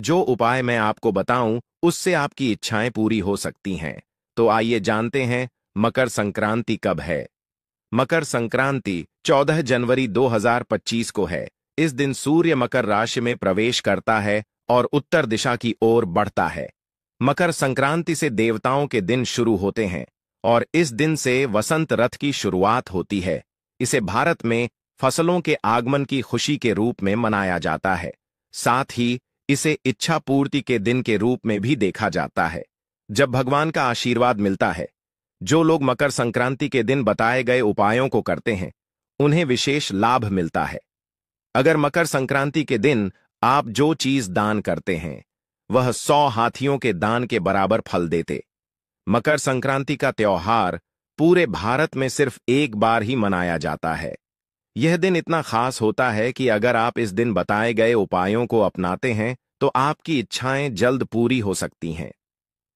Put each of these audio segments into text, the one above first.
जो उपाय मैं आपको बताऊं उससे आपकी इच्छाएं पूरी हो सकती हैं। तो आइए जानते हैं मकर संक्रांति कब है। मकर संक्रांति 14 जनवरी 2025 को है। इस दिन सूर्य मकर राशि में प्रवेश करता है और उत्तर दिशा की ओर बढ़ता है। मकर संक्रांति से देवताओं के दिन शुरू होते हैं और इस दिन से वसंत रथ की शुरुआत होती है। इसे भारत में फसलों के आगमन की खुशी के रूप में मनाया जाता है। साथ ही इसे इच्छा पूर्ति के दिन के रूप में भी देखा जाता है, जब भगवान का आशीर्वाद मिलता है। जो लोग मकर संक्रांति के दिन बताए गए उपायों को करते हैं, उन्हें विशेष लाभ मिलता है। अगर मकर संक्रांति के दिन आप जो चीज दान करते हैं, वह 100 हाथियों के दान के बराबर फल देते। मकर संक्रांति का त्योहार पूरे भारत में सिर्फ एक बार ही मनाया जाता है। यह दिन इतना खास होता है कि अगर आप इस दिन बताए गए उपायों को अपनाते हैं, तो आपकी इच्छाएं जल्द पूरी हो सकती हैं।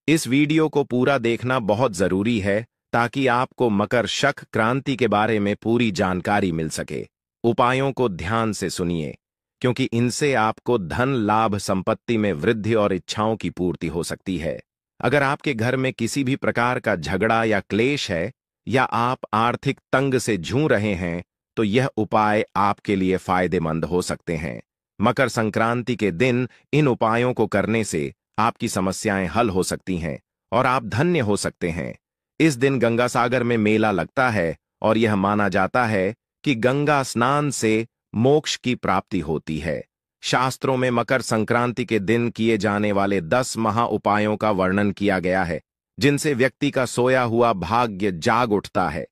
इस वीडियो को पूरा देखना बहुत जरूरी है ताकि आपको मकर संक्रांति के बारे में पूरी जानकारी मिल सके। उपायों को ध्यान से सुनिए, क्योंकि इनसे आपको धन लाभ, संपत्ति में वृद्धि और इच्छाओं की पूर्ति हो सकती है। अगर आपके घर में किसी भी प्रकार का झगड़ा या क्लेश है, या आप आर्थिक तंग से जूझ रहे हैं, तो यह उपाय आपके लिए फायदेमंद हो सकते हैं। मकर संक्रांति के दिन इन उपायों को करने से आपकी समस्याएं हल हो सकती हैं और आप धन्य हो सकते हैं। इस दिन गंगा सागर में मेला लगता है और यह माना जाता है कि गंगा स्नान से मोक्ष की प्राप्ति होती है। शास्त्रों में मकर संक्रांति के दिन किए जाने वाले 10 महा उपायों का वर्णन किया गया है, जिनसे व्यक्ति का सोया हुआ भाग्य जाग उठता है।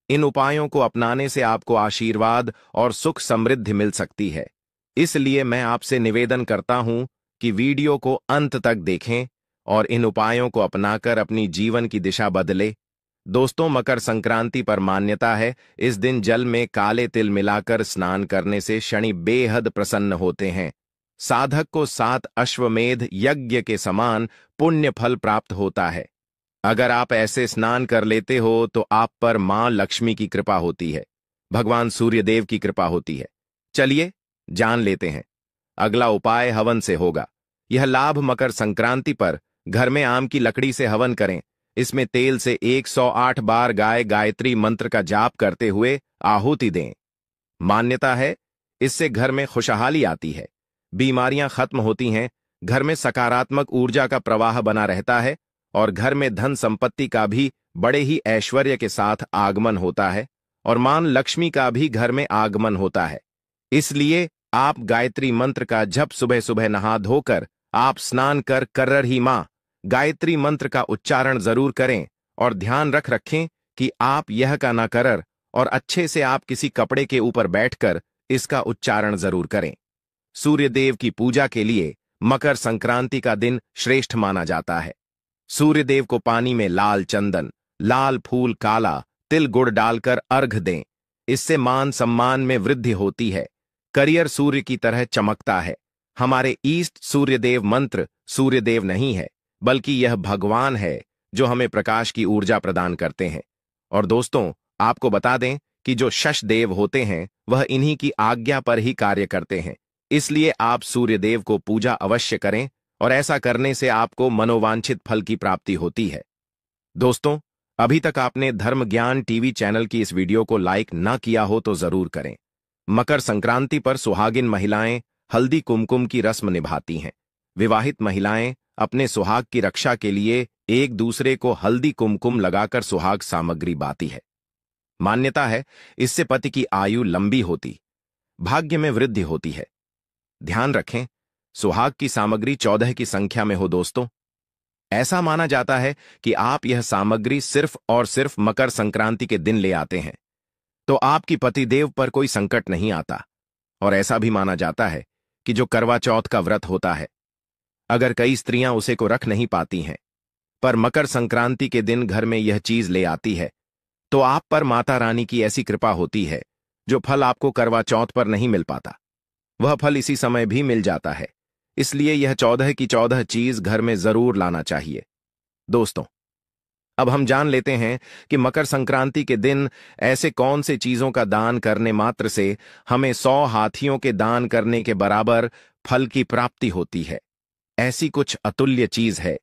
इन उपायों को अपनाने से आपको आशीर्वाद और सुख समृद्धि मिल सकती है। इसलिए मैं आपसे निवेदन करता हूं कि वीडियो को अंत तक देखें और इन उपायों को अपनाकर अपनी जीवन की दिशा बदले। दोस्तों, मकर संक्रांति पर मान्यता है, इस दिन जल में काले तिल मिलाकर स्नान करने से शनि बेहद प्रसन्न होते हैं। साधक को 7 अश्वमेध यज्ञ के समान पुण्य फल प्राप्त होता है। अगर आप ऐसे स्नान कर लेते हो तो आप पर मां लक्ष्मी की कृपा होती है, भगवान सूर्यदेव की कृपा होती है। चलिए जान लेते हैं। अगला उपाय हवन से होगा। यह लाभ मकर संक्रांति पर घर में आम की लकड़ी से हवन करें। इसमें तेल से 108 बार गायत्री मंत्र का जाप करते हुए आहुति दें। मान्यता है, इससे घर में खुशहाली आती है, बीमारियां खत्म होती हैं, घर में सकारात्मक ऊर्जा का प्रवाह बना रहता है और घर में धन संपत्ति का भी बड़े ही ऐश्वर्य के साथ आगमन होता है और मां लक्ष्मी का भी घर में आगमन होता है। इसलिए आप गायत्री मंत्र का जप सुबह सुबह नहा धोकर आप स्नान कर ही मां गायत्री मंत्र का उच्चारण जरूर करें और ध्यान रखें कि आप यह का ना कर और अच्छे से आप किसी कपड़े के ऊपर बैठकर इसका उच्चारण जरूर करें। सूर्यदेव की पूजा के लिए मकर संक्रांति का दिन श्रेष्ठ माना जाता है। सूर्यदेव को पानी में लाल चंदन, लाल फूल, काला तिल, गुड़ डालकर अर्घ दें। इससे मान सम्मान में वृद्धि होती है। करियर सूर्य की तरह चमकता है। हमारे ईस्ट सूर्यदेव मंत्र सूर्यदेव नहीं है, बल्कि यह भगवान है जो हमें प्रकाश की ऊर्जा प्रदान करते हैं। और दोस्तों, आपको बता दें कि जो शश देव होते हैं वह इन्हीं की आज्ञा पर ही कार्य करते हैं। इसलिए आप सूर्यदेव को पूजा अवश्य करें और ऐसा करने से आपको मनोवांछित फल की प्राप्ति होती है। दोस्तों, अभी तक आपने धर्म ज्ञान टीवी चैनल की इस वीडियो को लाइक ना किया हो तो जरूर करें। मकर संक्रांति पर सुहागिन महिलाएं हल्दी कुमकुम की रस्म निभाती हैं। विवाहित महिलाएं अपने सुहाग की रक्षा के लिए एक दूसरे को हल्दी कुमकुम लगाकर सुहाग सामग्री बांटती है। मान्यता है, इससे पति की आयु लंबी होती, भाग्य में वृद्धि होती है। ध्यान रखें, सुहाग की सामग्री 14 की संख्या में हो। दोस्तों, ऐसा माना जाता है कि आप यह सामग्री सिर्फ और सिर्फ मकर संक्रांति के दिन ले आते हैं तो आपकी पतिदेव पर कोई संकट नहीं आता। और ऐसा भी माना जाता है कि जो करवा चौथ का व्रत होता है, अगर कई स्त्रियां उसे को रख नहीं पाती हैं, पर मकर संक्रांति के दिन घर में यह चीज ले आती है, तो आप पर माता रानी की ऐसी कृपा होती है, जो फल आपको करवा चौथ पर नहीं मिल पाता, वह फल इसी समय भी मिल जाता है। इसलिए यह 14 की 14 चीज घर में जरूर लाना चाहिए। दोस्तों, अब हम जान लेते हैं कि मकर संक्रांति के दिन ऐसे कौन से चीजों का दान करने मात्र से हमें 100 हाथियों के दान करने के बराबर फल की प्राप्ति होती है। ऐसी कुछ अतुल्य चीज है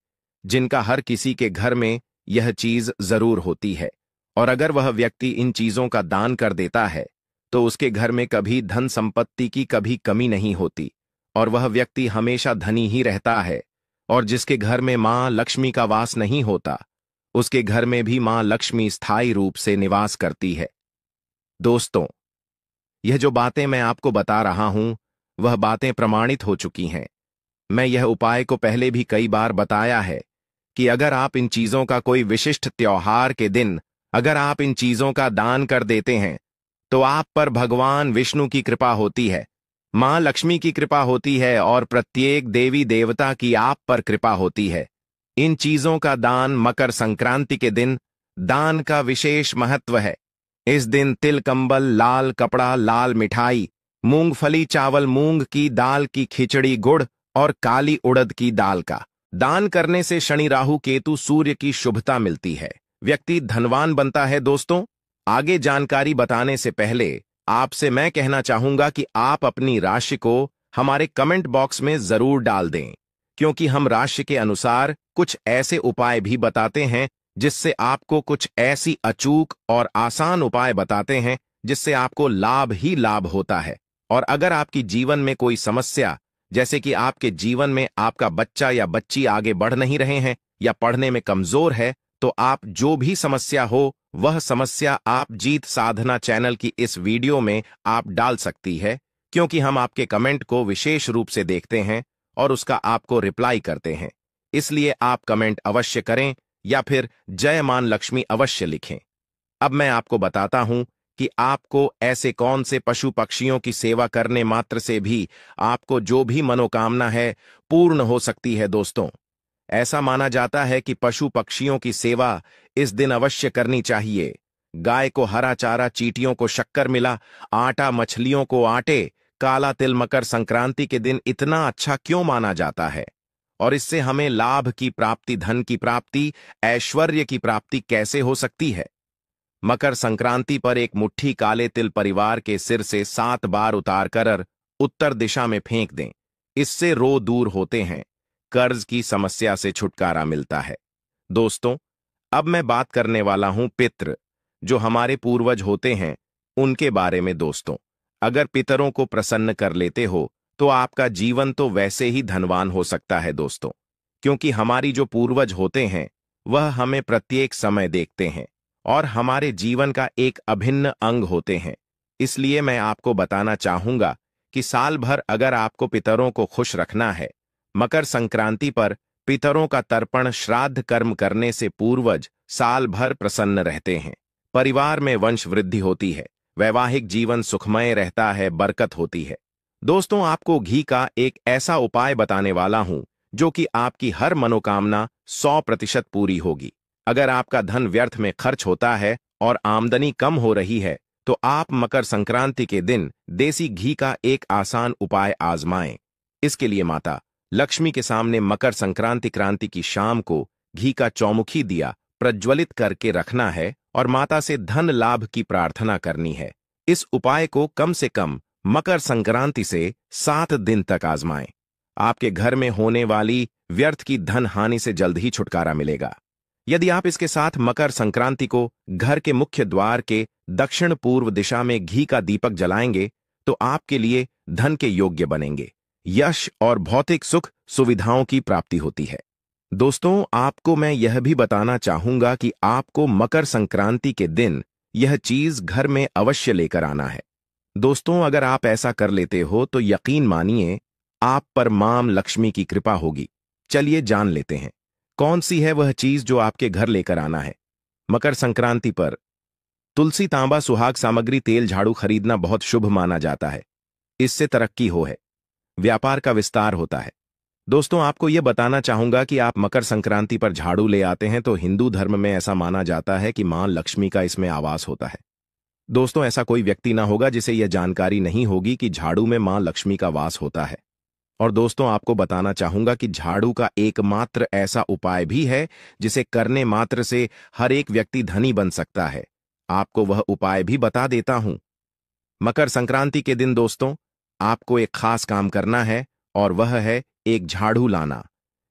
जिनका हर किसी के घर में यह चीज जरूर होती है, और अगर वह व्यक्ति इन चीजों का दान कर देता है तो उसके घर में कभी धन संपत्ति की कभी कमी नहीं होती, और वह व्यक्ति हमेशा धनी ही रहता है। और जिसके घर में मां लक्ष्मी का वास नहीं होता, उसके घर में भी मां लक्ष्मी स्थायी रूप से निवास करती है। दोस्तों, यह जो बातें मैं आपको बता रहा हूं, वह बातें प्रमाणित हो चुकी हैं। मैं यह उपाय को पहले भी कई बार बताया है कि अगर आप इन चीजों का कोई विशिष्ट त्योहार के दिन अगर आप इन चीजों का दान कर देते हैं तो आप पर भगवान विष्णु की कृपा होती है, मां लक्ष्मी की कृपा होती है, और प्रत्येक देवी देवता की आप पर कृपा होती है। इन चीजों का दान मकर संक्रांति के दिन दान का विशेष महत्व है। इस दिन तिल कंबल, लाल कपड़ा, लाल मिठाई, मूंगफली, चावल, मूंग की दाल की खिचड़ी, गुड़ और काली उड़द की दाल का दान करने से शनि, राहु, केतु, सूर्य की शुभता मिलती है। व्यक्ति धनवान बनता है। दोस्तों, आगे जानकारी बताने से पहले आपसे मैं कहना चाहूंगा कि आप अपनी राशि को हमारे कमेंट बॉक्स में जरूर डाल दें, क्योंकि हम राशि के अनुसार कुछ ऐसे उपाय भी बताते हैं जिससे आपको कुछ ऐसी अचूक और आसान उपाय बताते हैं जिससे आपको लाभ ही लाभ होता है। और अगर आपकी जीवन में कोई समस्या, जैसे कि आपके जीवन में आपका बच्चा या बच्ची आगे बढ़ नहीं रहे हैं या पढ़ने में कमजोर है, तो आप जो भी समस्या हो वह समस्या आप जीत साधना चैनल की इस वीडियो में आप डाल सकती है, क्योंकि हम आपके कमेंट को विशेष रूप से देखते हैं और उसका आपको रिप्लाई करते हैं। इसलिए आप कमेंट अवश्य करें या फिर जय मां लक्ष्मी अवश्य लिखें। अब मैं आपको बताता हूं कि आपको ऐसे कौन से पशु पक्षियों की सेवा करने मात्र से भी आपको जो भी मनोकामना है पूर्ण हो सकती है। दोस्तों, ऐसा माना जाता है कि पशु पक्षियों की सेवा इस दिन अवश्य करनी चाहिए। गाय को हरा चारा, चींटियों को शक्कर मिला, आटा मछलियों को आटे, काला तिल मकर संक्रांति के दिन इतना अच्छा क्यों माना जाता है, और इससे हमें लाभ की प्राप्ति, धन की प्राप्ति, ऐश्वर्य की प्राप्ति कैसे हो सकती है। मकर संक्रांति पर एक मुट्ठी काले तिल परिवार के सिर से 7 बार उतार कर उत्तर दिशा में फेंक दें। इससे रोग दूर होते हैं, कर्ज की समस्या से छुटकारा मिलता है। दोस्तों, अब मैं बात करने वाला हूं पितृ, जो हमारे पूर्वज होते हैं, उनके बारे में। दोस्तों, अगर पितरों को प्रसन्न कर लेते हो तो आपका जीवन तो वैसे ही धनवान हो सकता है। दोस्तों, क्योंकि हमारी जो पूर्वज होते हैं वह हमें प्रत्येक समय देखते हैं और हमारे जीवन का एक अभिन्न अंग होते हैं। इसलिए मैं आपको बताना चाहूंगा कि साल भर अगर आपको पितरों को खुश रखना है, मकर संक्रांति पर पितरों का तर्पण श्राद्ध कर्म करने से पूर्वज साल भर प्रसन्न रहते हैं, परिवार में वंश वृद्धि होती है, वैवाहिक जीवन सुखमय रहता है, बरकत होती है। दोस्तों, आपको घी का एक ऐसा उपाय बताने वाला हूं जो कि आपकी हर मनोकामना 100% पूरी होगी। अगर आपका धन व्यर्थ में खर्च होता है और आमदनी कम हो रही है तो आप मकर संक्रांति के दिन देसी घी का एक आसान उपाय आजमाएं। इसके लिए माता लक्ष्मी के सामने मकर संक्रांति की शाम को घी का चौमुखी दिया प्रज्वलित करके रखना है और माता से धन लाभ की प्रार्थना करनी है। इस उपाय को कम से कम मकर संक्रांति से 7 दिन तक आजमाएं। आपके घर में होने वाली व्यर्थ की धन हानि से जल्द ही छुटकारा मिलेगा। यदि आप इसके साथ मकर संक्रांति को घर के मुख्य द्वार के दक्षिण पूर्व दिशा में घी का दीपक जलाएंगे तो आपके लिए धन के योग्य बनेंगे, यश और भौतिक सुख सुविधाओं की प्राप्ति होती है। दोस्तों, आपको मैं यह भी बताना चाहूंगा कि आपको मकर संक्रांति के दिन यह चीज घर में अवश्य लेकर आना है। दोस्तों, अगर आप ऐसा कर लेते हो तो यकीन मानिए आप पर मां लक्ष्मी की कृपा होगी। चलिए जान लेते हैं कौन सी है वह चीज जो आपके घर लेकर आना है। मकर संक्रांति पर तुलसी, तांबा, सुहाग सामग्री, तेल, झाड़ू खरीदना बहुत शुभ माना जाता है। इससे तरक्की हो है, व्यापार का विस्तार होता है। दोस्तों, आपको यह बताना चाहूंगा कि आप मकर संक्रांति पर झाड़ू ले आते हैं तो हिंदू धर्म में ऐसा माना जाता है कि मां लक्ष्मी का इसमें आवास होता है। दोस्तों, ऐसा कोई व्यक्ति ना होगा जिसे यह जानकारी नहीं होगी कि झाड़ू में मां लक्ष्मी का वास होता है। और दोस्तों, आपको बताना चाहूंगा कि झाड़ू का एकमात्र ऐसा उपाय भी है जिसे करने मात्र से हर एक व्यक्ति धनी बन सकता है। आपको वह उपाय भी बता देता हूं। मकर संक्रांति के दिन दोस्तों, आपको एक खास काम करना है और वह है एक झाड़ू लाना।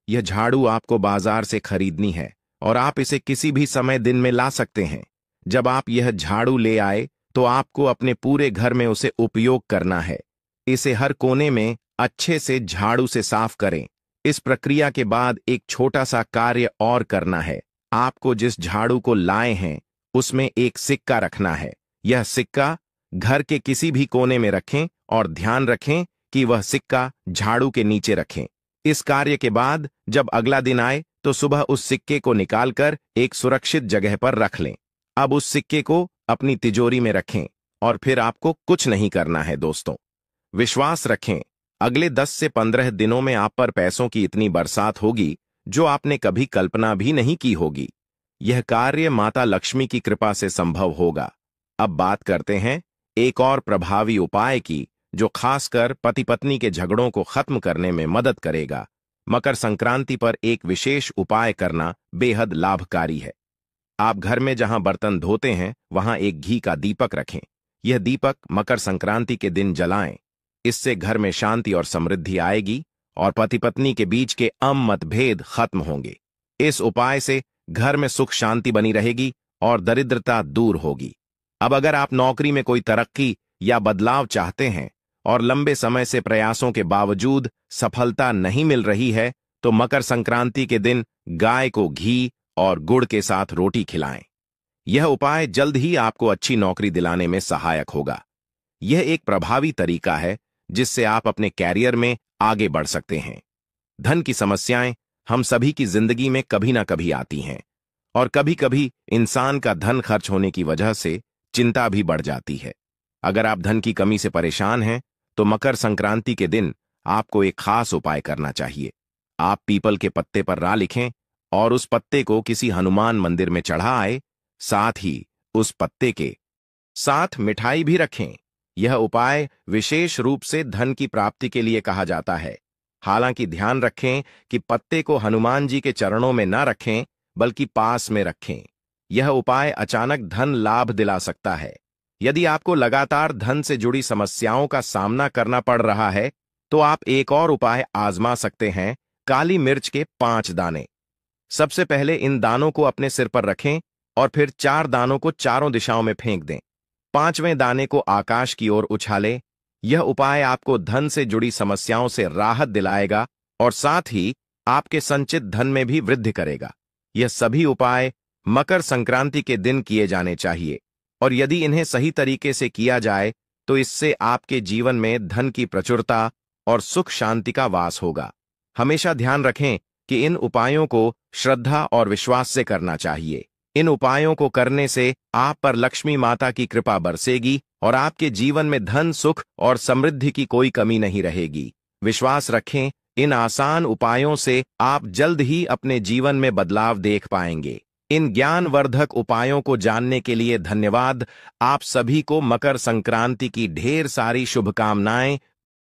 यह झाड़ू आपको बाजार से खरीदनी है और आप इसे किसी भी समय दिन में ला सकते हैं। जब आप यह झाड़ू ले आए तो आपको अपने पूरे घर में उसे उपयोग करना है। इसे हर कोने में अच्छे से झाड़ू से साफ करें। इस प्रक्रिया के बाद एक छोटा सा कार्य और करना है। आपको जिस झाड़ू को लाए हैं उसमें एक सिक्का रखना है। यह सिक्का घर के किसी भी कोने में रखें और ध्यान रखें कि वह सिक्का झाड़ू के नीचे रखें। इस कार्य के बाद जब अगला दिन आए तो सुबह उस सिक्के को निकालकर एक सुरक्षित जगह पर रख लें। अब उस सिक्के को अपनी तिजोरी में रखें और फिर आपको कुछ नहीं करना है दोस्तों। विश्वास रखें, अगले 10 से 15 दिनों में आप पर पैसों की इतनी बरसात होगी जो आपने कभी कल्पना भी नहीं की होगी। यह कार्य माता लक्ष्मी की कृपा से संभव होगा। अब बात करते हैं एक और प्रभावी उपाय की जो खासकर पति पत्नी के झगड़ों को खत्म करने में मदद करेगा। मकर संक्रांति पर एक विशेष उपाय करना बेहद लाभकारी है। आप घर में जहां बर्तन धोते हैं वहां एक घी का दीपक रखें। यह दीपक मकर संक्रांति के दिन जलाएं। इससे घर में शांति और समृद्धि आएगी और पति पत्नी के बीच के मतभेद खत्म होंगे। इस उपाय से घर में सुख शांति बनी रहेगी और दरिद्रता दूर होगी। अब अगर आप नौकरी में कोई तरक्की या बदलाव चाहते हैं और लंबे समय से प्रयासों के बावजूद सफलता नहीं मिल रही है तो मकर संक्रांति के दिन गाय को घी और गुड़ के साथ रोटी खिलाएं। यह उपाय जल्द ही आपको अच्छी नौकरी दिलाने में सहायक होगा। यह एक प्रभावी तरीका है जिससे आप अपने कैरियर में आगे बढ़ सकते हैं। धन की समस्याएं हम सभी की जिंदगी में कभी ना कभी आती हैं और कभी कभी इंसान का धन खर्च होने की वजह से चिंता भी बढ़ जाती है। अगर आप धन की कमी से परेशान हैं तो मकर संक्रांति के दिन आपको एक खास उपाय करना चाहिए। आप पीपल के पत्ते पर राह लिखें और उस पत्ते को किसी हनुमान मंदिर में चढ़ाएं। साथ ही उस पत्ते के साथ मिठाई भी रखें। यह उपाय विशेष रूप से धन की प्राप्ति के लिए कहा जाता है। हालांकि ध्यान रखें कि पत्ते को हनुमान जी के चरणों में न रखें बल्कि पास में रखें। यह उपाय अचानक धन लाभ दिला सकता है। यदि आपको लगातार धन से जुड़ी समस्याओं का सामना करना पड़ रहा है तो आप एक और उपाय आजमा सकते हैं। काली मिर्च के 5 दाने। सबसे पहले इन दानों को अपने सिर पर रखें और फिर 4 दानों को चारों दिशाओं में फेंक दें। 5वें दाने को आकाश की ओर उछालें। यह उपाय आपको धन से जुड़ी समस्याओं से राहत दिलाएगा और साथ ही आपके संचित धन में भी वृद्धि करेगा। यह सभी उपाय मकर संक्रांति के दिन किए जाने चाहिए और यदि इन्हें सही तरीके से किया जाए तो इससे आपके जीवन में धन की प्रचुरता और सुख शांति का वास होगा। हमेशा ध्यान रखें कि इन उपायों को श्रद्धा और विश्वास से करना चाहिए। इन उपायों को करने से आप पर लक्ष्मी माता की कृपा बरसेगी और आपके जीवन में धन, सुख और समृद्धि की कोई कमी नहीं रहेगी। विश्वास रखें, इन आसान उपायों से आप जल्द ही अपने जीवन में बदलाव देख पाएंगे। इन ज्ञानवर्धक उपायों को जानने के लिए धन्यवाद। आप सभी को मकर संक्रांति की ढेर सारी शुभकामनाएं।